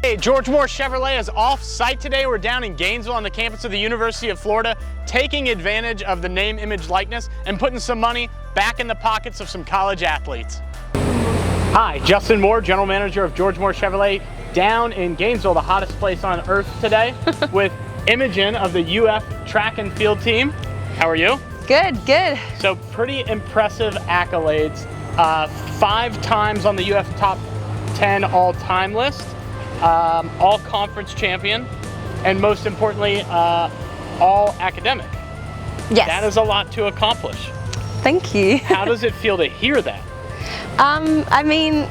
Hey, George Moore Chevrolet is off-site today. We're down in Gainesville on the campus of the University of Florida, taking advantage of the name, image, likeness, and putting some money back in the pockets of some college athletes. Hi, Justin Moore, General Manager of George Moore Chevrolet, down in Gainesville, the hottest place on earth today, with Imogen of the UF track and field team. How are you? Good, good. So pretty impressive accolades. 5 times on the UF top 10 all-time list. All conference champion, and most importantly, all academic. Yes. That is a lot to accomplish. Thank you. How does it feel to hear that? I mean,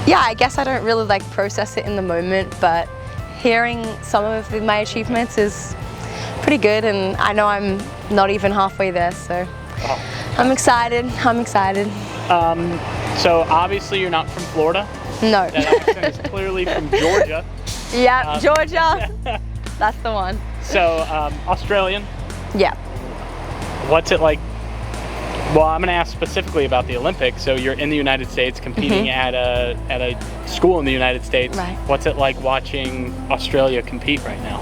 yeah, I guess I don't really process it in the moment, but hearing some of my achievements is pretty good, and I know I'm not even halfway there, so I'm excited. So obviously you're not from Florida. No. That accent is clearly from Georgia. Yeah, Georgia. That's the one. So Australian. Yeah. What's it like? Well, I'm going to ask specifically about the Olympics. So you're in the United States competing at a school in the United States. Right. What's it like watching Australia compete right now?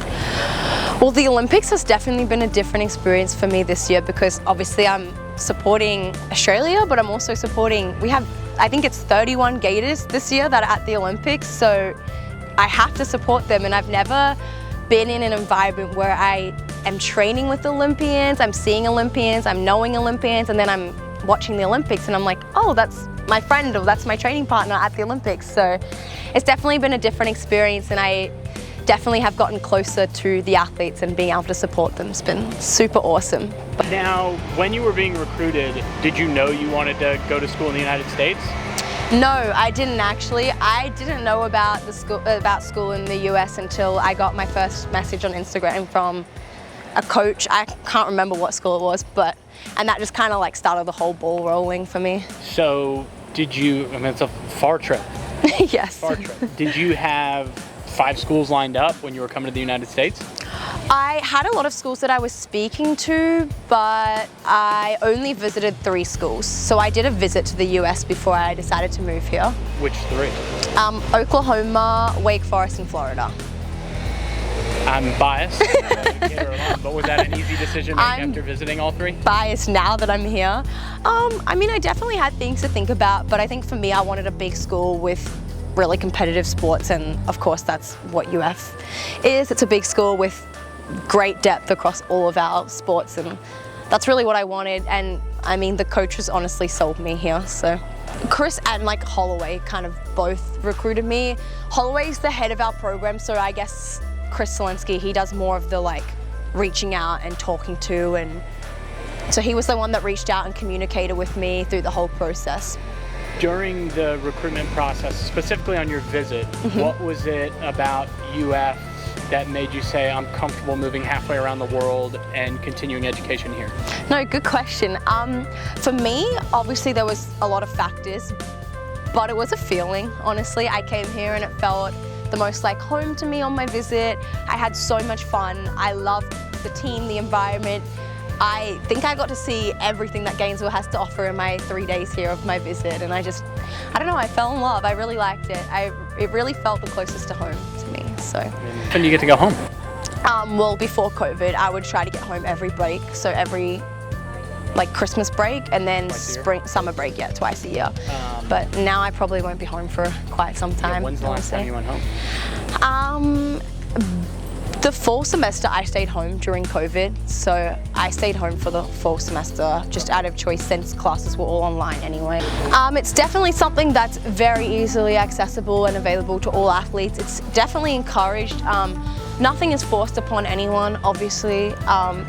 Well, the Olympics has definitely been a different experience for me this year because obviously I'm supporting Australia, but I'm also supporting, I think it's 31 Gators this year that are at the Olympics, so I have to support them, and I've never been in an environment where I am training with Olympians, I'm seeing Olympians, I'm knowing Olympians, and then I'm watching the Olympics and I'm like, oh, that's my friend or that's my training partner at the Olympics. So it's definitely been a different experience, and I definitely have gotten closer to the athletes and being able to support them. It's been super awesome. Now, when you were being recruited, did you know you wanted to go to school in the United States? No, I didn't actually. I didn't know about school in the US until I got my first message on Instagram from a coach. I can't remember what school it was, and that just kind of started the whole ball rolling for me. So did you, I mean, it's a far trip. Yes. Far trip. Did you have 5 schools lined up when you were coming to the United States? I had a lot of schools that I was speaking to, but I only visited 3 schools. So I did a visit to the US before I decided to move here. Which 3? Oklahoma, Wake Forest, and Florida. I'm biased, but was that an easy decision after visiting all 3? Biased now that I'm here. I mean, I definitely had things to think about, but I think for me, I wanted a big school with really competitive sports, and of course that's what UF is. It's a big school with great depth across all of our sports, and that's really what I wanted. And I mean, the coaches honestly sold me here. So Chris and Holloway kind of both recruited me. Holloway's the head of our program, so I guess Chris Selensky, he does more of the reaching out and talking to, and so he was the one that reached out and communicated with me through the whole process. During the recruitment process, specifically on your visit, what was it about UF that made you say, I'm comfortable moving halfway around the world and continuing education here? No, good question. For me, obviously there was a lot of factors, but it was a feeling, honestly. I came here and it felt the most like home to me on my visit. I had so much fun. I loved the team, the environment. I think I got to see everything that Gainesville has to offer in my 3 days here of my visit, and I don't know, I fell in love. I really liked it. It really felt the closest to home to me, so. When do you get to go home? Well, before COVID, I would try to get home every break, so every Christmas break and then summer break, yeah, twice a year. But now I probably won't be home for quite some time. Yeah, when's the last time you went home? The fall semester I stayed home during COVID, so I stayed home for the fall semester just out of choice since classes were all online anyway. It's definitely something that's very easily accessible and available to all athletes. It's definitely encouraged. Nothing is forced upon anyone, obviously.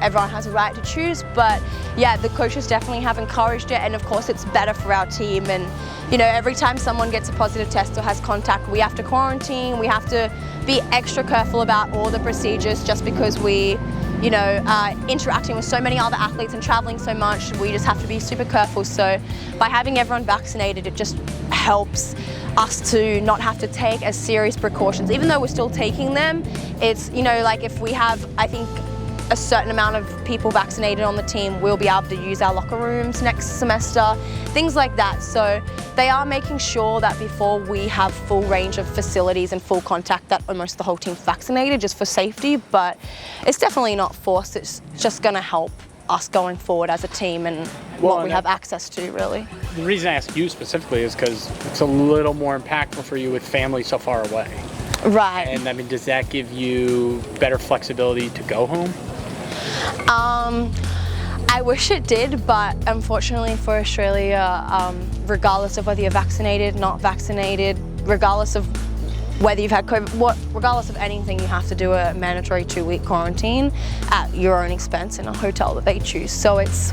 Everyone has a right to choose, but yeah, the coaches definitely have encouraged it, and of course it's better for our team. And you know, every time someone gets a positive test or has contact, we have to quarantine, we have to be extra careful about all the procedures just because we, you know, interacting with so many other athletes and traveling so much, we just have to be super careful. So by having everyone vaccinated, it just helps us to not have to take as serious precautions. Even though we're still taking them, it's, you know, like if we have, I think, a certain amount of people vaccinated on the team, we'll be able to use our locker rooms next semester, things like that. So they are making sure that before we have full range of facilities and full contact that almost the whole team's vaccinated just for safety, but it's definitely not forced. It's just going to help us going forward as a team and what we have access to, really. The reason I ask you specifically is because it's a little more impactful for you with family so far away. Right. And I mean, does that give you better flexibility to go home? I wish it did, but unfortunately for Australia, regardless of whether you're vaccinated, not vaccinated, regardless of whether you've had COVID, regardless of anything, you have to do a mandatory 2-week quarantine at your own expense in a hotel that they choose. So it's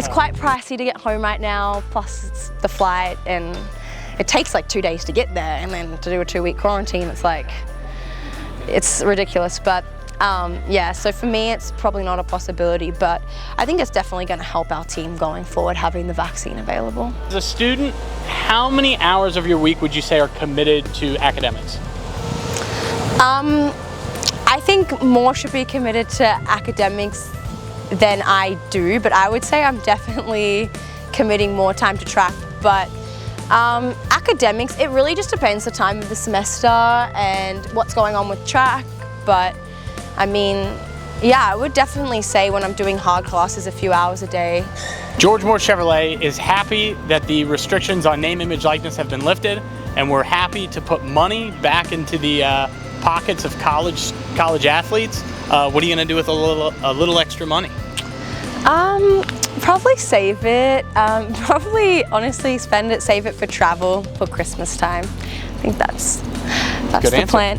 quite pricey to get home right now, plus it's the flight, and it takes like 2 days to get there, and then to do a 2-week quarantine, it's ridiculous. But yeah, so for me, it's probably not a possibility, but I think it's definitely going to help our team going forward, having the vaccine available. As a student, how many hours of your week would you say are committed to academics? I think more should be committed to academics than I do, but I would say I'm definitely committing more time to track. But academics, it really just depends the time of the semester and what's going on with track. But I mean, yeah, I would definitely say when I'm doing hard classes a few hours a day. George Moore Chevrolet is happy that the restrictions on name, image, likeness have been lifted, and we're happy to put money back into the pockets of college athletes. What are you going to do with a little extra money? Probably save it. Probably honestly spend it, save it for travel for Christmas time. I think that's Good the answer. plan.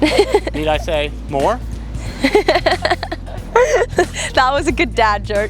Need I say more? That was a good dad joke.